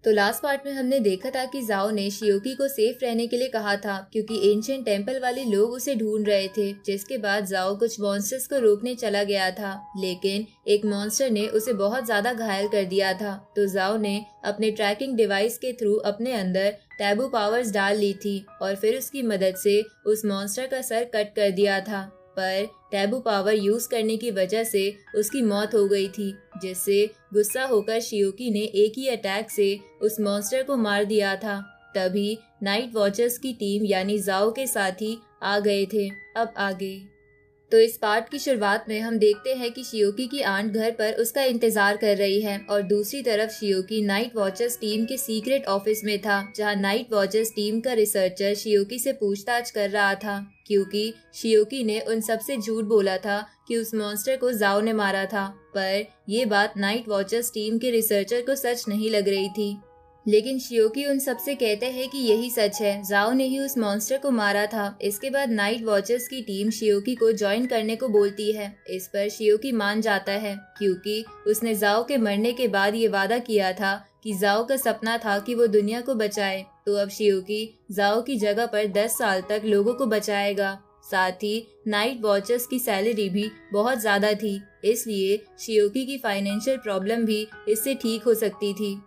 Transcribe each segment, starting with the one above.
तो last part में हमने देखा था कि जाओ ने शियोकी को सेफ रहने के लिए कहा था क्योंकि एंशिएंट टेंपल वाले लोग उसे ढूंढ रहे थे। जिसके बाद जाओ कुछ मॉन्स्टर्स को रोकने चला गया था, लेकिन एक मॉन्स्टर ने उसे बहुत ज्यादा घायल कर दिया था। तो जाओ ने अपने ट्रैकिंग डिवाइस के थ्रू अपने अंदर टैबू पावर्स डाल ली थी और फिर उसकी मदद से उस मॉन्स्टर का सर कट कर दिया था। पर टैबू पावर यूज करने की वजह से उसकी मौत हो गई थी, जिससे गुस्सा होकर शियोकी ने एक ही अटैक से उस मॉन्स्टर को मार दिया था। तभी नाइट वॉचर्स की टीम यानी जाओ के साथी आ गए थे। अब आगे तो इस पार्ट की शुरुआत में हम देखते हैं कि शियोकी की आंट घर पर उसका इंतजार कर रही है और दूसरी तरफ शियोकी नाइट वॉचर्स टीम के सीक्रेट ऑफिस में था, जहां नाइट वॉचर्स टीम का रिसर्चर शियोकी से पूछताछ कर रहा था क्योंकि शियोकी ने उन सबसे झूठ बोला था कि उस मॉन्स्टर को जाओ ने मारा था। पर ये बात नाइट वॉचर्स टीम के रिसर्चर को सच नहीं लग रही थी, लेकिन शियोकी उन सबसे कहते हैं कि यही सच है, जाओ ने ही उस मॉन्स्टर को मारा था। इसके बाद नाइट वॉचर्स की टीम शियोकी को ज्वाइन करने को बोलती है। इस पर शियोकी मान जाता है क्योंकि उसने जाओ के मरने के बाद ये वादा किया था कि जाओ का सपना था कि वो दुनिया को बचाए। तो अब शियोकी जाओ की जगह पर 10 साल तक लोगों को बचाएगा। साथ ही नाइट वॉचर्स की सैलरी भी बहुत ज्यादा थी, इसलिए शियोकी की फाइनेंशियल प्रॉब्लम भी इससे ठीक हो सकती थी।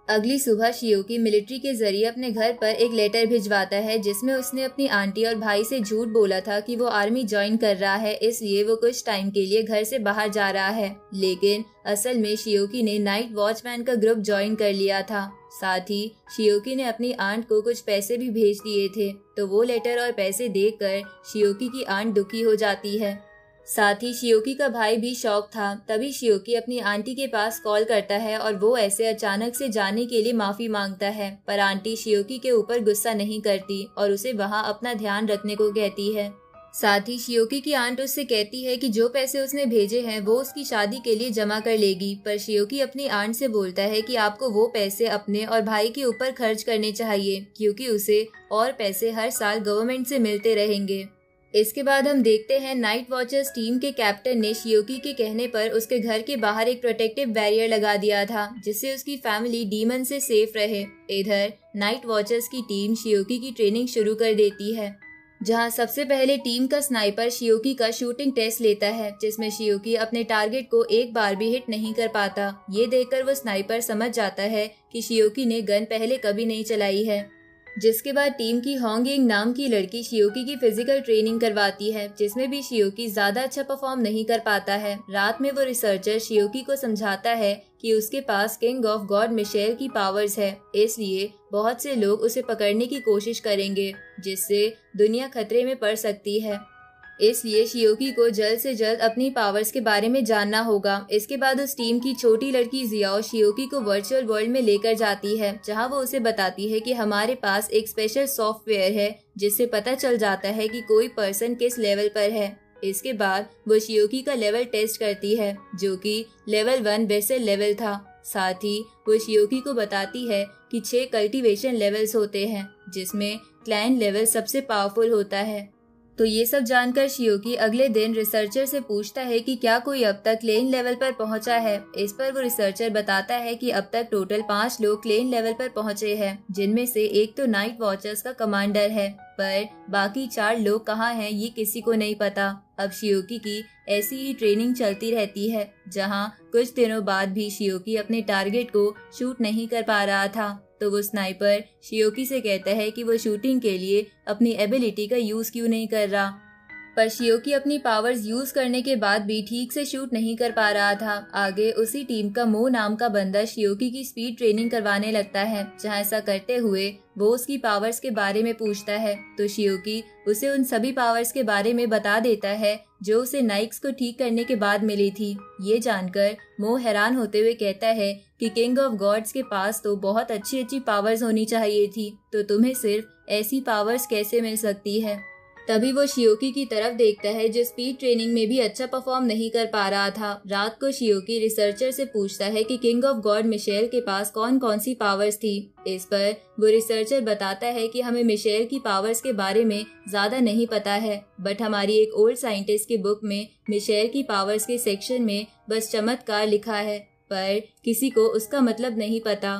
अगली सुबह शियोकी मिलिट्री के जरिए अपने घर पर एक लेटर भिजवाता है जिसमें उसने अपनी आंटी और भाई से झूठ बोला था कि वो आर्मी ज्वाइन कर रहा है, इसलिए वो कुछ टाइम के लिए घर से बाहर जा रहा है। लेकिन असल में शियोकी ने नाइट वॉचमैन का ग्रुप ज्वाइन कर लिया था। साथ ही शियोकी ने अपनी आंट को कुछ पैसे भी भेज दिए थे, तो वो लेटर और पैसे देखकर शियोकी की आंट दुखी हो जाती है। साथ ही शियोकी का भाई भी शॉक था। तभी शियोकी अपनी आंटी के पास कॉल करता है और वो ऐसे अचानक से जाने के लिए माफी मांगता है, पर आंटी शियोकी के ऊपर गुस्सा नहीं करती और उसे वहां अपना ध्यान रखने को कहती है। साथ ही शियोकी की आंट उससे कहती है कि जो पैसे उसने भेजे हैं वो उसकी शादी के लिए जमा कर लेगी, पर शियोकी अपनी आंट से बोलता है कि आपको वो पैसे अपने और भाई के ऊपर खर्च करने चाहिए क्योंकि उसे और पैसे हर साल गवर्नमेंट से मिलते रहेंगे। इसके बाद हम देखते हैं नाइट वॉचर्स टीम के कैप्टन ने शियोकी के कहने पर उसके घर के बाहर एक प्रोटेक्टिव बैरियर लगा दिया था जिससे उसकी फैमिली डीमन से सेफ रहे। इधर नाइट वॉचर्स की टीम शियोकी की ट्रेनिंग शुरू कर देती है, जहां सबसे पहले टीम का स्नाइपर शियोकी का शूटिंग टेस्ट लेता है, जिसमें शियोकी अपने टारगेट को एक बार भी हिट नहीं कर पाता। ये देखकर वो स्नाइपर समझ जाता है कि शियोकी ने गन पहले कभी नहीं चलाई है। जिसके बाद टीम की होंगिंग नाम की लड़की शियोकी की फिजिकल ट्रेनिंग करवाती है, जिसमें भी शियोकी ज्यादा अच्छा परफॉर्म नहीं कर पाता है। रात में वो रिसर्चर शियोकी को समझाता है कि उसके पास किंग ऑफ गॉड मिशेल की पावर्स है, इसलिए बहुत से लोग उसे पकड़ने की कोशिश करेंगे जिससे दुनिया खतरे में पड़ सकती है। इसलिए शियोकी को जल्द से जल्द अपनी पावर्स के बारे में जानना होगा। इसके बाद उस टीम की छोटी लड़की जियाओ शियोकी को वर्चुअल वर्ल्ड में लेकर जाती है, जहां वो उसे बताती है कि हमारे पास एक स्पेशल सॉफ्टवेयर है जिससे पता चल जाता है कि कोई पर्सन किस लेवल पर है। इसके बाद वो शियोकी का लेवल टेस्ट करती है जो कि लेवल 1 वैसे लेवल था। साथ ही वो शियोकी को बताती है कि 6 कल्टीवेशन लेवल्स होते हैं जिसमें क्लैन लेवल सबसे पावरफुल होता है। तो ये सब जानकर शियोकी अगले दिन रिसर्चर से पूछता है कि क्या कोई अब तक क्लेन लेवल पर पहुंचा है। इस पर वो रिसर्चर बताता है कि अब तक टोटल 5 लोग क्लेन लेवल पर पहुंचे हैं, जिनमें से एक तो नाइट वॉचर्स का कमांडर है, पर बाकी 4 लोग कहाँ हैं ये किसी को नहीं पता। अब शियोकी की ऐसी ही ट्रेनिंग चलती रहती है, जहाँ कुछ दिनों बाद भी शियोकी अपने टारगेट को शूट नहीं कर पा रहा था। तो वो स्नाइपर शियोकी से कहता है कि वो शूटिंग के लिए अपनी एबिलिटी का यूज क्यों नहीं कर रहा, पर शियोकी अपनी पावर्स यूज करने के बाद भी ठीक से शूट नहीं कर पा रहा था। आगे उसी टीम का मो नाम का बंदा शियोकी की स्पीड ट्रेनिंग करवाने लगता है, जहां ऐसा करते हुए वो उसकी पावर्स के बारे में पूछता है। तो शियोकी उसे उन सभी पावर्स के बारे में बता देता है जो उसे नाइक्स को ठीक करने के बाद मिली थी। ये जानकर मो हैरान होते हुए कहता है कि किंग ऑफ गॉड्स के पास तो बहुत अच्छी अच्छी पावर्स होनी चाहिए थी, तो तुम्हें सिर्फ ऐसी पावर्स कैसे मिल सकती है। तभी वो शियोकी की तरफ देखता है जो स्पीड ट्रेनिंग में भी अच्छा परफॉर्म नहीं कर पा रहा था। रात को शियोकी रिसर्चर से पूछता है कि किंग ऑफ गॉड मिशेल के पास कौन कौन सी पावर्स थी। इस पर वो रिसर्चर बताता है कि हमें मिशेल की पावर्स के बारे में ज्यादा नहीं पता है, बट हमारी एक ओल्ड साइंटिस्ट की बुक में मिशेल की पावर्स के सेक्शन में बस चमत्कार लिखा है, पर किसी को उसका मतलब नहीं पता।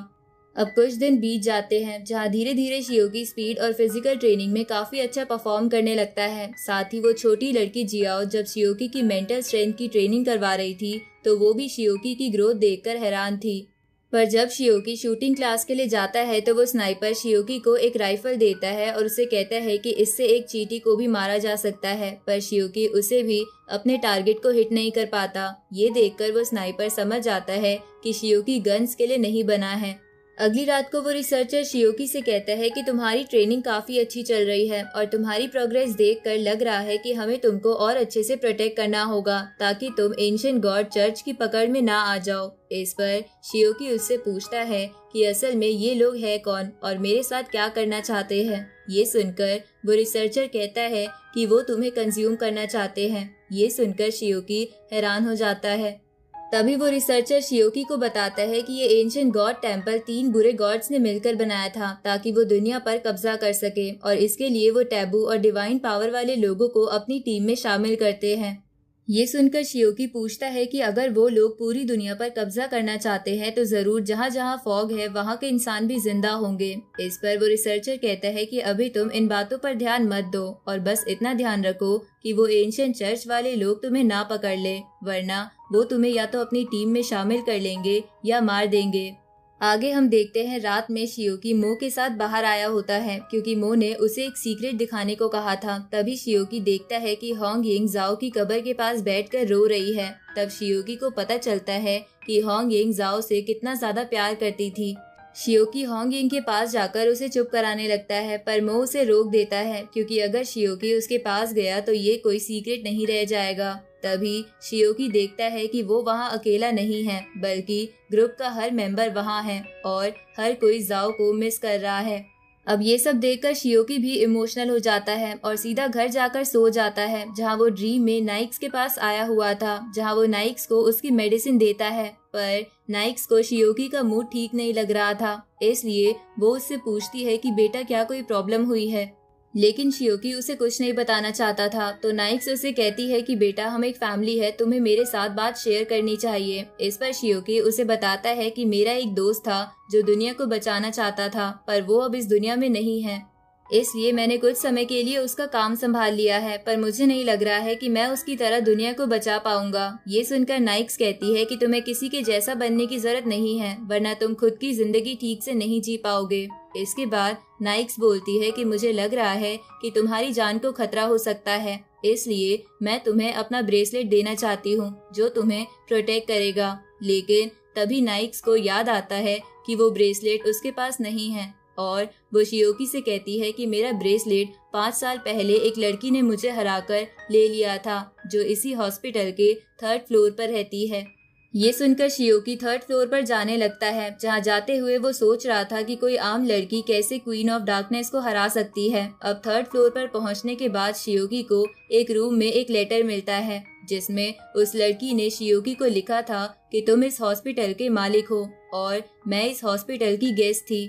अब कुछ दिन बीत जाते हैं जहाँ धीरे धीरे शियोकी स्पीड और फिजिकल ट्रेनिंग में काफी अच्छा परफॉर्म करने लगता है। साथ ही वो छोटी लड़की जियाओ जब शियोकी की मेंटल स्ट्रेंथ की ट्रेनिंग करवा रही थी तो वो भी शियोकी की ग्रोथ देखकर हैरान थी। पर जब शियोकी शूटिंग क्लास के लिए जाता है तो वो स्नाइपर शियोकी को एक राइफल देता है और उसे कहता है कि इससे एक चींटी को भी मारा जा सकता है, पर शियोकी उसे भी अपने टारगेट को हिट नहीं कर पाता। ये देखकर वो स्नाइपर समझ जाता है कि शियोकी गन्स के लिए नहीं बना है। अगली रात को वो रिसर्चर शियोकी से कहता है कि तुम्हारी ट्रेनिंग काफी अच्छी चल रही है और तुम्हारी प्रोग्रेस देखकर लग रहा है कि हमें तुमको और अच्छे से प्रोटेक्ट करना होगा ताकि तुम एंशिएंट गॉड चर्च की पकड़ में ना आ जाओ। इस पर शियोकी उससे पूछता है कि असल में ये लोग हैं कौन और मेरे साथ क्या करना चाहते हैं। ये सुनकर वो रिसर्चर कहता है कि वो तुम्हें कंज्यूम करना चाहते हैं। ये सुनकर शियोकी हैरान हो जाता है। तभी वो रिसर्चर शियोकी को बताता है कि ये एंशिएंट गॉड टेम्पल 3 बुरे गॉड्स ने मिलकर बनाया था ताकि वो दुनिया पर कब्जा कर सके और इसके लिए वो टैबू और डिवाइन पावर वाले लोगों को अपनी टीम में शामिल करते हैं। ये सुनकर शियोकी पूछता है कि अगर वो लोग पूरी दुनिया पर कब्जा करना चाहते हैं तो जरूर जहाँ जहाँ फॉग है वहाँ के इंसान भी जिंदा होंगे। इस पर वो रिसर्चर कहता है कि अभी तुम इन बातों पर ध्यान मत दो और बस इतना ध्यान रखो कि वो एंशिएंट चर्च वाले लोग तुम्हें ना पकड़ ले, वरना वो तुम्हें या तो अपनी टीम में शामिल कर लेंगे या मार देंगे। आगे हम देखते हैं रात में शियोकी मो के साथ बाहर आया होता है क्योंकि मो ने उसे एक सीक्रेट दिखाने को कहा था। तभी शियोकी देखता है कि होंग यिंग जाओ की कब्र के पास बैठकर रो रही है। तब शियोकी को पता चलता है कि होंग यिंग जाओ से कितना ज्यादा प्यार करती थी। शियोकी होंग यिंग के पास जाकर उसे चुप कराने लगता है पर मो उसे रोक देता है क्योंकि अगर शियोकी उसके पास गया तो ये कोई सीक्रेट नहीं रह जाएगा। तभी शियोकी देखता है कि वो वहाँ अकेला नहीं है बल्कि ग्रुप का हर मेंबर वहाँ है और हर कोई जाओ को मिस कर रहा है। अब ये सब देखकर शियोकी भी इमोशनल हो जाता है और सीधा घर जाकर सो जाता है जहाँ वो ड्रीम में नाइक्स के पास आया हुआ था, जहाँ वो नाइक्स को उसकी मेडिसिन देता है। पर नाइक्स को शियोकी का मूड ठीक नहीं लग रहा था, इसलिए वो उससे पूछती है कि बेटा क्या कोई प्रॉब्लम हुई है, लेकिन शियोकी उसे कुछ नहीं बताना चाहता था। तो नाइक्स उसे कहती है कि बेटा हम एक फैमिली है, तुम्हें मेरे साथ बात शेयर करनी चाहिए। इस पर शियोकी उसे बताता है कि मेरा एक दोस्त था जो दुनिया को बचाना चाहता था पर वो अब इस दुनिया में नहीं है, इसलिए मैंने कुछ समय के लिए उसका काम संभाल लिया है, पर मुझे नहीं लग रहा है कि मैं उसकी तरह दुनिया को बचा पाऊंगा। ये सुनकर नाइक्स कहती है कि तुम्हें किसी के जैसा बनने की जरूरत नहीं है, वरना तुम खुद की जिंदगी ठीक से नहीं जी पाओगे। इसके बाद नाइक्स बोलती है कि मुझे लग रहा है कि तुम्हारी जान को खतरा हो सकता है, इसलिए मैं तुम्हें अपना ब्रेसलेट देना चाहती हूँ जो तुम्हें प्रोटेक्ट करेगा। लेकिन तभी नाइक्स को याद आता है कि वो ब्रेसलेट उसके पास नहीं है और वो शियोकी से कहती है कि मेरा ब्रेसलेट 5 साल पहले एक लड़की ने मुझे हराकर ले लिया था जो इसी हॉस्पिटल के 3rd फ्लोर पर रहती है। ये सुनकर शियोकी 3rd फ्लोर पर जाने लगता है, जहाँ जाते हुए वो सोच रहा था कि कोई आम लड़की कैसे क्वीन ऑफ डार्कनेस को हरा सकती है। अब 3rd फ्लोर पर पहुँचने के बाद शियोकी को एक रूम में एक लेटर मिलता है जिसमें उस लड़की ने शियोकी को लिखा था कि तुम इस हॉस्पिटल के मालिक हो और मैं इस हॉस्पिटल की गेस्ट थी।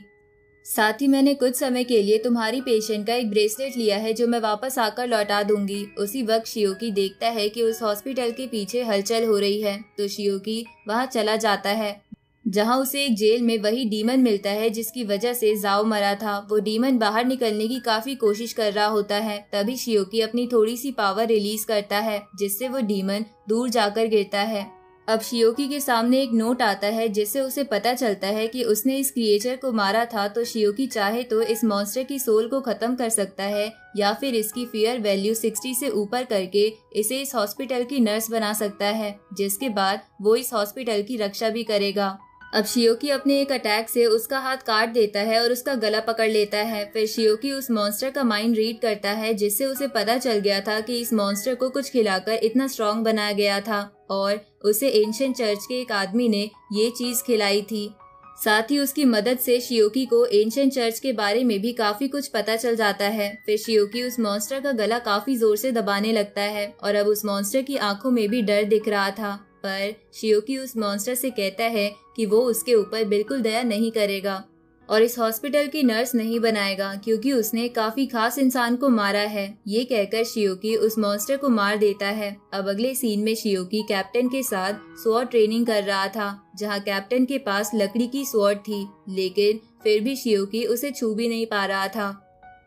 साथ ही मैंने कुछ समय के लिए तुम्हारी पेशेंट का एक ब्रेसलेट लिया है जो मैं वापस आकर लौटा दूंगी। उसी वक्त शियोकी देखता है कि उस हॉस्पिटल के पीछे हलचल हो रही है, तो शियोकी वहां चला जाता है जहां उसे एक जेल में वही डीमन मिलता है जिसकी वजह से जाओ मरा था। वो डीमन बाहर निकलने की काफी कोशिश कर रहा होता है। तभी शियोकी अपनी थोड़ी सी पावर रिलीज करता है जिससे वो डीमन दूर जाकर गिरता है। अब शियोकी के सामने एक नोट आता है जिससे उसे पता चलता है कि उसने इस क्रिएचर को मारा था, तो शियोकी चाहे तो इस मॉन्स्टर की सोल को खत्म कर सकता है या फिर इसकी फियर वैल्यू 60 से ऊपर करके इसे इस हॉस्पिटल की नर्स बना सकता है, जिसके बाद वो इस हॉस्पिटल की रक्षा भी करेगा। अब शियोकी अपने एक अटैक से उसका हाथ काट देता है और उसका गला पकड़ लेता है। फिर शियोकी उस मॉन्स्टर का माइंड रीड करता है जिससे उसे पता चल गया था कि इस मॉन्स्टर को कुछ खिलाकर इतना स्ट्रॉन्ग बनाया गया था और उसे एंशिएंट चर्च के एक आदमी ने ये चीज खिलाई थी। साथ ही उसकी मदद से शियोकी को एंशिएंट चर्च के बारे में भी काफी कुछ पता चल जाता है। फिर शियोकी उस मॉन्स्टर का गला काफी जोर से दबाने लगता है और अब उस मॉन्स्टर की आंखों में भी डर दिख रहा था, पर शियोकी उस मॉन्स्टर से कहता है कि वो उसके ऊपर बिल्कुल दया नहीं करेगा। और इस हॉस्पिटल की नर्स नहीं बनाएगा क्योंकि उसने काफी खास इंसान को मारा है। ये कहकर शियोकी उस मॉन्स्टर को मार देता है। अब अगले सीन में शियोकी कैप्टन के साथ स्वॉर्ड ट्रेनिंग कर रहा था, जहाँ कैप्टन के पास लकड़ी की स्वॉर्ड थी, लेकिन फिर भी शियोकी उसे छू भी नहीं पा रहा था।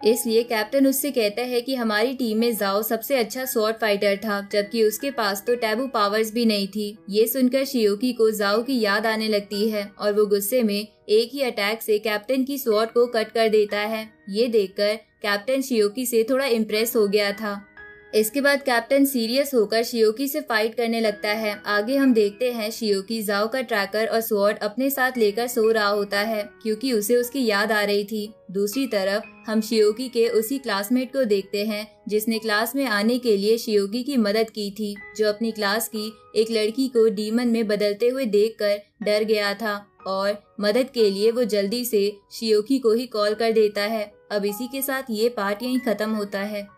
इसलिए कैप्टन उससे कहता है कि हमारी टीम में जाओ सबसे अच्छा स्वॉर्ड फाइटर था, जबकि उसके पास तो टैबू पावर्स भी नहीं थी। ये सुनकर शियोकी को जाओ की याद आने लगती है और वो गुस्से में एक ही अटैक से कैप्टन की स्वॉर्ड को कट कर देता है। ये देखकर कैप्टन शियोकी से थोड़ा इम्प्रेस हो गया था। इसके बाद कैप्टन सीरियस होकर शियोकी से फाइट करने लगता है। आगे हम देखते हैं शियोकी जाओ का ट्रैकर और स्वॉर्ड अपने साथ लेकर सो रहा होता है क्योंकि उसे उसकी याद आ रही थी। दूसरी तरफ हम शियोकी के उसी क्लासमेट को देखते हैं जिसने क्लास में आने के लिए शियोकी की मदद की थी, जो अपनी क्लास की एक लड़की को डीमन में बदलते हुए देखकर डर गया था और मदद के लिए वो जल्दी से शियोकी को ही कॉल कर देता है। अब इसी के साथ ये पार्ट यहीं खत्म होता है।